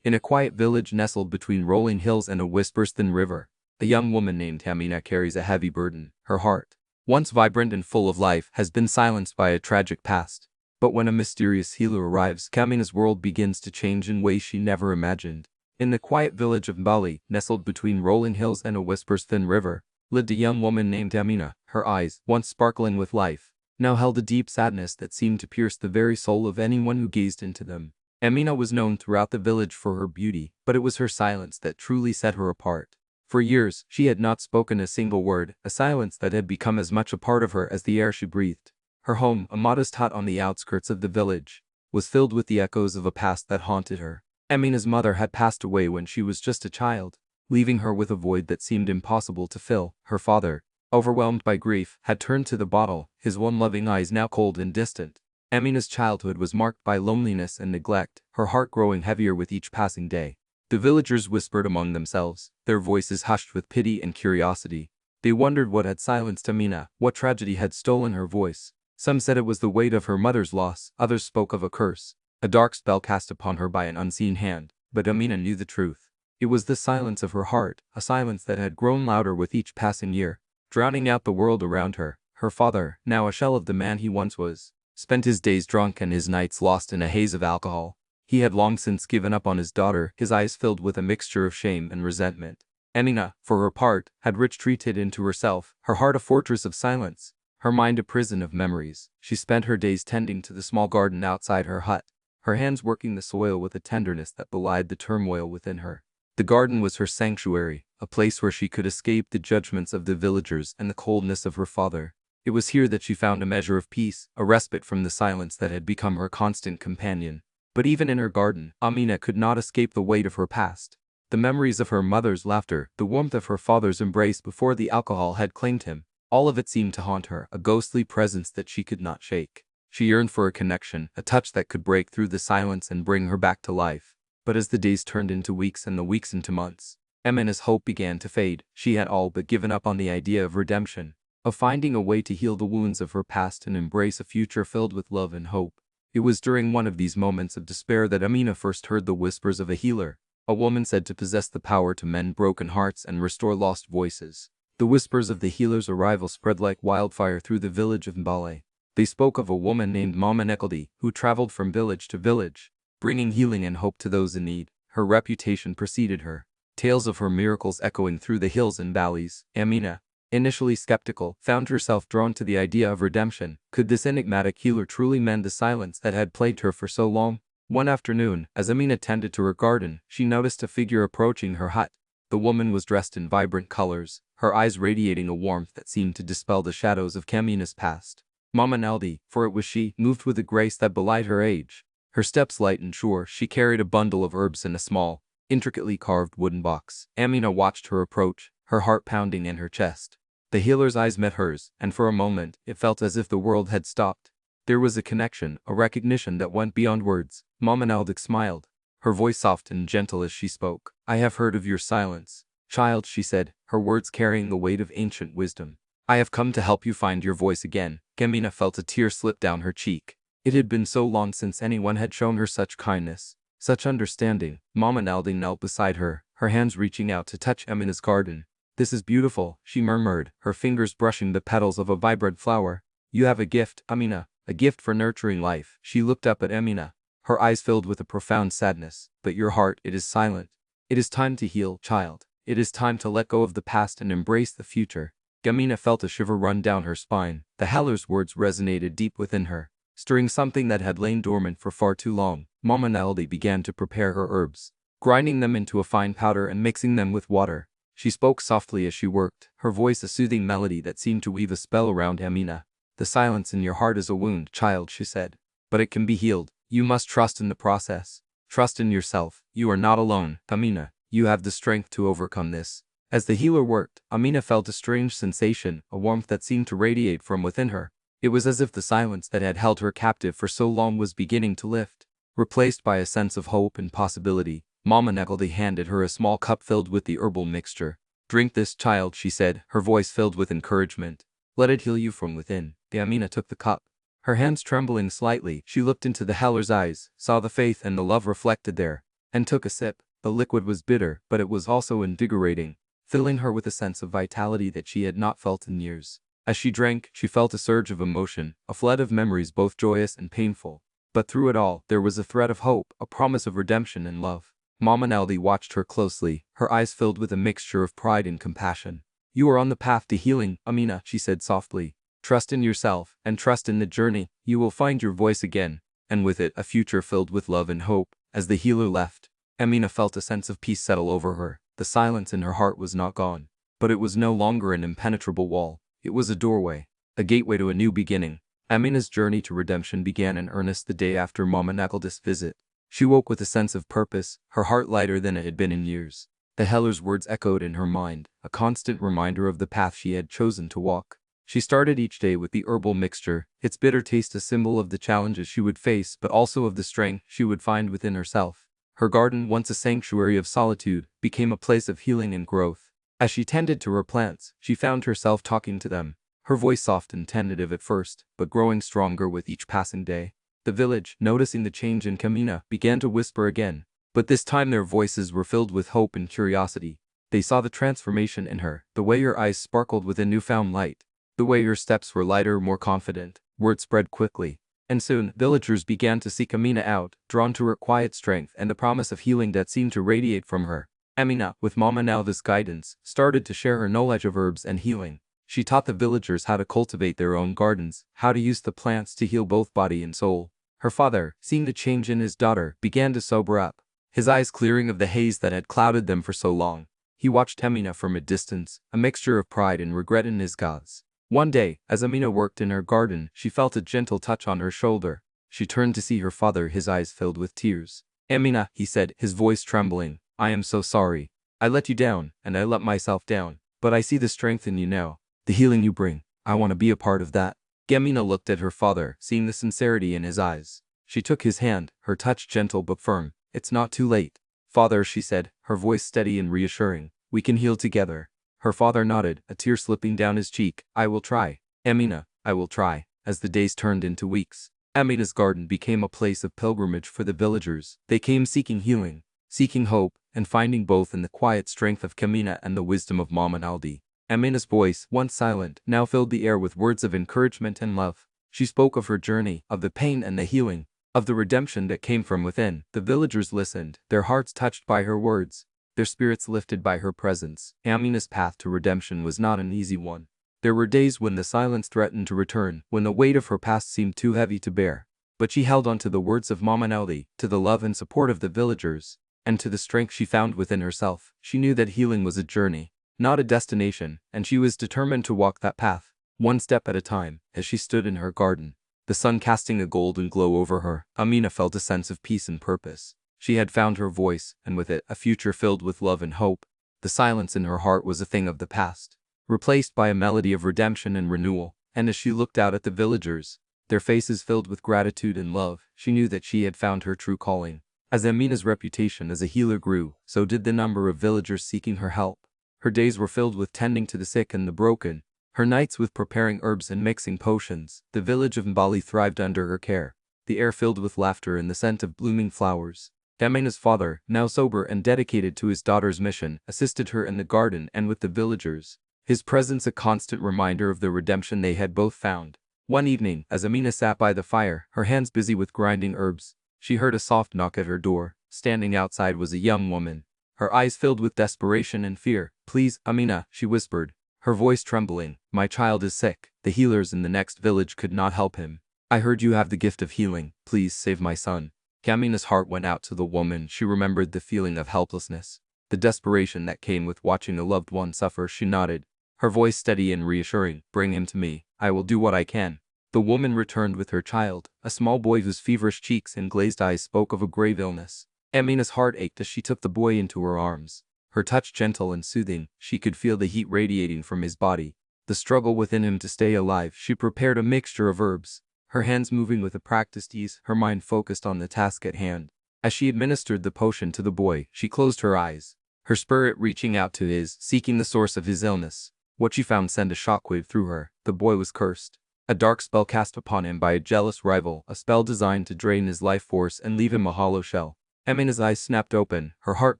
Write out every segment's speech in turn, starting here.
In a quiet village nestled between rolling hills and a whisper-thin river, a young woman named Amina carries a heavy burden. Her heart, once vibrant and full of life, has been silenced by a tragic past. But when a mysterious healer arrives, Amina's world begins to change in ways she never imagined. In the quiet village of Mbali, nestled between rolling hills and a whisper-thin river, lived a young woman named Amina. Her eyes, once sparkling with life, now held a deep sadness that seemed to pierce the very soul of anyone who gazed into them. Amina was known throughout the village for her beauty, but it was her silence that truly set her apart. For years, she had not spoken a single word, a silence that had become as much a part of her as the air she breathed. Her home, a modest hut on the outskirts of the village, was filled with the echoes of a past that haunted her. Amina's mother had passed away when she was just a child, leaving her with a void that seemed impossible to fill. Her father, overwhelmed by grief, had turned to the bottle, his one loving eyes now cold and distant. Amina's childhood was marked by loneliness and neglect, her heart growing heavier with each passing day. The villagers whispered among themselves, their voices hushed with pity and curiosity. They wondered what had silenced Amina, what tragedy had stolen her voice. Some said it was the weight of her mother's loss, others spoke of a curse, a dark spell cast upon her by an unseen hand. But Amina knew the truth. It was the silence of her heart, a silence that had grown louder with each passing year, drowning out the world around her. Her father, now a shell of the man he once was, spent his days drunk and his nights lost in a haze of alcohol. He had long since given up on his daughter, his eyes filled with a mixture of shame and resentment. Amina, for her part, had retreated into herself, her heart a fortress of silence, her mind a prison of memories. She spent her days tending to the small garden outside her hut, her hands working the soil with a tenderness that belied the turmoil within her. The garden was her sanctuary, a place where she could escape the judgments of the villagers and the coldness of her father. It was here that she found a measure of peace, a respite from the silence that had become her constant companion. But even in her garden, Amina could not escape the weight of her past. The memories of her mother's laughter, the warmth of her father's embrace before the alcohol had claimed him, all of it seemed to haunt her, a ghostly presence that she could not shake. She yearned for a connection, a touch that could break through the silence and bring her back to life. But as the days turned into weeks and the weeks into months, Amina's hope began to fade. She had all but given up on the idea of redemption, of finding a way to heal the wounds of her past and embrace a future filled with love and hope. It was during one of these moments of despair that Amina first heard the whispers of a healer, a woman said to possess the power to mend broken hearts and restore lost voices. The whispers of the healer's arrival spread like wildfire through the village of Mbale. They spoke of a woman named Mama Nekaldi, who traveled from village to village, bringing healing and hope to those in need. Her reputation preceded her, tales of her miracles echoing through the hills and valleys. Amina, initially skeptical, found herself drawn to the idea of redemption. Could this enigmatic healer truly mend the silence that had plagued her for so long? One afternoon, as Amina tended to her garden, she noticed a figure approaching her hut. The woman was dressed in vibrant colors, her eyes radiating a warmth that seemed to dispel the shadows of Amina's past. Mama Naldi, for it was she, moved with a grace that belied her age. Her steps light and sure, she carried a bundle of herbs in a small, intricately carved wooden box. Amina watched her approach, her heart pounding in her chest. The healer's eyes met hers, and for a moment, it felt as if the world had stopped. There was a connection, a recognition that went beyond words. Mama Naldik smiled, her voice soft and gentle as she spoke. "I have heard of your silence, child," she said, her words carrying the weight of ancient wisdom. "I have come to help you find your voice again." Amina felt a tear slip down her cheek. It had been so long since anyone had shown her such kindness, such understanding. Mama Naldi knelt beside her, her hands reaching out to touch Amina's garden. "This is beautiful," she murmured, her fingers brushing the petals of a vibrant flower. "You have a gift, Amina, a gift for nurturing life." She looked up at Amina, her eyes filled with a profound sadness. "But your heart, it is silent. It is time to heal, child. It is time to let go of the past and embrace the future." Amina felt a shiver run down her spine. The healer's words resonated deep within her, stirring something that had lain dormant for far too long. Mama Naldi began to prepare her herbs, grinding them into a fine powder and mixing them with water. She spoke softly as she worked, her voice a soothing melody that seemed to weave a spell around Amina. "The silence in your heart is a wound, child," she said, "but it can be healed. You must trust in the process. Trust in yourself. You are not alone, Amina. You have the strength to overcome this." As the healer worked, Amina felt a strange sensation, a warmth that seemed to radiate from within her. It was as if the silence that had held her captive for so long was beginning to lift, replaced by a sense of hope and possibility. Mama Nekaldi handed her a small cup filled with the herbal mixture. "Drink this, child," she said, her voice filled with encouragement. "Let it heal you from within." Amina took the cup. Her hands trembling slightly, she looked into the healer's eyes, saw the faith and the love reflected there. and took a sip. The liquid was bitter, but it was also invigorating, filling her with a sense of vitality that she had not felt in years. As she drank, she felt a surge of emotion, a flood of memories both joyous and painful. But through it all, there was a thread of hope, a promise of redemption and love. Mama Naldi watched her closely, her eyes filled with a mixture of pride and compassion. "You are on the path to healing, Amina," she said softly. "Trust in yourself, and trust in the journey. You will find your voice again, and with it, a future filled with love and hope." As the healer left, Amina felt a sense of peace settle over her. The silence in her heart was not gone, but it was no longer an impenetrable wall. It was a doorway, a gateway to a new beginning. Amina's journey to redemption began in earnest the day after Mama Nakaldi's visit. She woke with a sense of purpose, her heart lighter than it had been in years. The healer's words echoed in her mind, a constant reminder of the path she had chosen to walk. She started each day with the herbal mixture, its bitter taste a symbol of the challenges she would face but also of the strength she would find within herself. Her garden, once a sanctuary of solitude, became a place of healing and growth. As she tended to her plants, she found herself talking to them, her voice soft and tentative at first, but growing stronger with each passing day. The village, noticing the change in Kamina, began to whisper again, but this time their voices were filled with hope and curiosity. They saw the transformation in her, the way her eyes sparkled with a newfound light, the way her steps were lighter, more confident. Word spread quickly, and soon villagers began to seek Amina out, drawn to her quiet strength and the promise of healing that seemed to radiate from her. Amina, with Mama Nalda's guidance, started to share her knowledge of herbs and healing. She taught the villagers how to cultivate their own gardens, how to use the plants to heal both body and soul. Her father, seeing the change in his daughter, began to sober up, his eyes clearing of the haze that had clouded them for so long. He watched Amina from a distance, a mixture of pride and regret in his gaze. One day, as Amina worked in her garden, she felt a gentle touch on her shoulder. She turned to see her father, his eyes filled with tears. "Amina," he said, his voice trembling, "I am so sorry. I let you down, and I let myself down. But I see the strength in you now, the healing you bring. I want to be a part of that." Amina looked at her father, seeing the sincerity in his eyes. She took his hand, her touch gentle but firm. "It's not too late, father," she said, her voice steady and reassuring. "We can heal together." Her father nodded, a tear slipping down his cheek. "I will try, Amina, I will try." As the days turned into weeks, Amina's garden became a place of pilgrimage for the villagers. They came seeking healing, seeking hope, and finding both in the quiet strength of Kamina and the wisdom of Mama Naldi. Amina's voice, once silent, now filled the air with words of encouragement and love. She spoke of her journey, of the pain and the healing, of the redemption that came from within. The villagers listened, their hearts touched by her words, their spirits lifted by her presence. Amina's path to redemption was not an easy one. There were days when the silence threatened to return, when the weight of her past seemed too heavy to bear. But she held on to the words of Mama Naldi, to the love and support of the villagers, and to the strength she found within herself. She knew that healing was a journey, not a destination, and she was determined to walk that path, one step at a time. As she stood in her garden, the sun casting a golden glow over her, Amina felt a sense of peace and purpose. She had found her voice, and with it, a future filled with love and hope. The silence in her heart was a thing of the past, replaced by a melody of redemption and renewal. And as she looked out at the villagers, their faces filled with gratitude and love, she knew that she had found her true calling. As Amina's reputation as a healer grew, so did the number of villagers seeking her help. Her days were filled with tending to the sick and the broken, her nights with preparing herbs and mixing potions. The village of Mbali thrived under her care, the air filled with laughter and the scent of blooming flowers. Amina's father, now sober and dedicated to his daughter's mission, assisted her in the garden and with the villagers, his presence a constant reminder of the redemption they had both found. One evening, as Amina sat by the fire, her hands busy with grinding herbs, she heard a soft knock at her door. Standing outside was a young woman, her eyes filled with desperation and fear. "Please, Amina," she whispered, her voice trembling, "my child is sick. The healers in the next village could not help him. I heard you have the gift of healing. Please save my son." Amina's heart went out to the woman. She remembered the feeling of helplessness, the desperation that came with watching a loved one suffer. She nodded, her voice steady and reassuring. "Bring him to me. I will do what I can." The woman returned with her child, a small boy whose feverish cheeks and glazed eyes spoke of a grave illness. Amina's heart ached as she took the boy into her arms, her touch gentle and soothing. She could feel the heat radiating from his body, the struggle within him to stay alive. She prepared a mixture of herbs, her hands moving with a practiced ease, her mind focused on the task at hand. As she administered the potion to the boy, she closed her eyes, her spirit reaching out to his, seeking the source of his illness. What she found sent a shockwave through her. The boy was cursed, a dark spell cast upon him by a jealous rival, a spell designed to drain his life force and leave him a hollow shell. Amina's eyes snapped open, her heart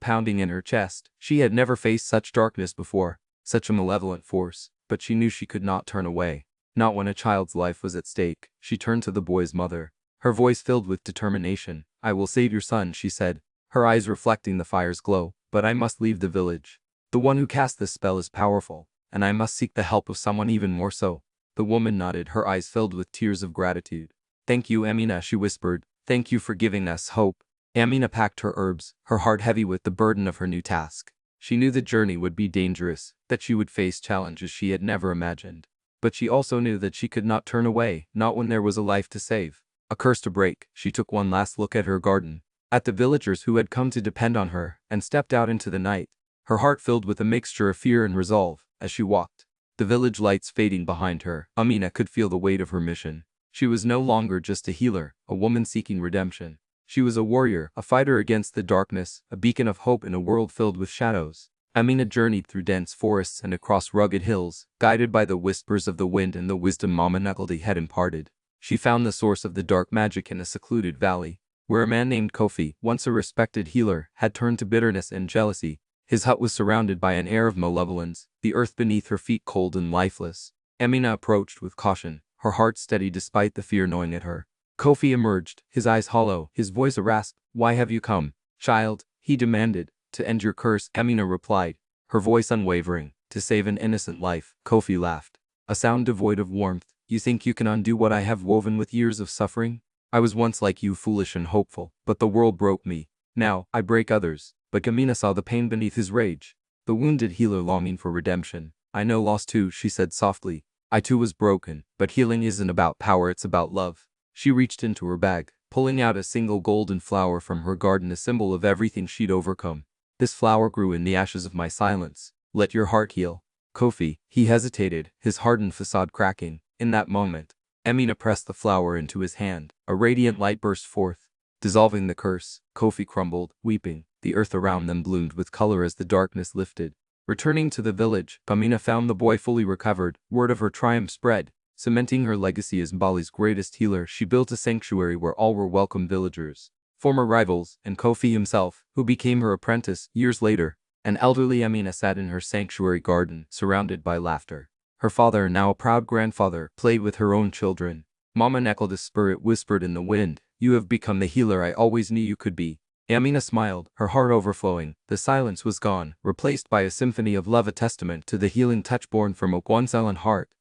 pounding in her chest. She had never faced such darkness before, such a malevolent force, but she knew she could not turn away. Not when a child's life was at stake. She turned to the boy's mother, her voice filled with determination. "I will save your son," she said, her eyes reflecting the fire's glow. "But I must leave the village. The one who cast this spell is powerful, and I must seek the help of someone even more so." The woman nodded, her eyes filled with tears of gratitude. "Thank you, Amina," she whispered. "Thank you for giving us hope." Amina packed her herbs, her heart heavy with the burden of her new task. She knew the journey would be dangerous, that she would face challenges she had never imagined. But she also knew that she could not turn away, not when there was a life to save, a curse to break. She took one last look at her garden, at the villagers who had come to depend on her, and stepped out into the night, her heart filled with a mixture of fear and resolve. As she walked, the village lights fading behind her, Amina could feel the weight of her mission. She was no longer just a healer, a woman seeking redemption. She was a warrior, a fighter against the darkness, a beacon of hope in a world filled with shadows. Amina journeyed through dense forests and across rugged hills, guided by the whispers of the wind and the wisdom Mama Nekeldi had imparted. She found the source of the dark magic in a secluded valley, where a man named Kofi, once a respected healer, had turned to bitterness and jealousy. His hut was surrounded by an air of malevolence, the earth beneath her feet cold and lifeless. Amina approached with caution, her heart steady despite the fear gnawing at her. Kofi emerged, his eyes hollow, his voice a rasp. "Why have you come, child?" he demanded. "To end your curse," Amina replied, her voice unwavering. "To save an innocent life." Kofi laughed, a sound devoid of warmth. "You think you can undo what I have woven with years of suffering? I was once like you, foolish and hopeful, but the world broke me. Now, I break others." But Amina saw the pain beneath his rage, the wounded healer longing for redemption. "I know loss too," she said softly. "I too was broken, but healing isn't about power, it's about love." She reached into her bag, pulling out a single golden flower from her garden, a symbol of everything she'd overcome. "This flower grew in the ashes of my silence. Let your heart heal." Kofi, he hesitated, his hardened facade cracking. In that moment, Amina pressed the flower into his hand. A radiant light burst forth, dissolving the curse. Kofi crumbled, weeping. The earth around them bloomed with color as the darkness lifted. Returning to the village, Amina found the boy fully recovered. Word of her triumph spread, cementing her legacy as Mbali's greatest healer. She built a sanctuary where all were welcome villagers, former rivals, and Kofi himself, who became her apprentice. Years later, an elderly Amina sat in her sanctuary garden, surrounded by laughter. Her father, now a proud grandfather, played with her own children. Mama Nekeldi's spirit whispered in the wind, "You have become the healer I always knew you could be." Amina smiled, her heart overflowing. The silence was gone, replaced by a symphony of love, a testament to the healing touch born from a one silent heart.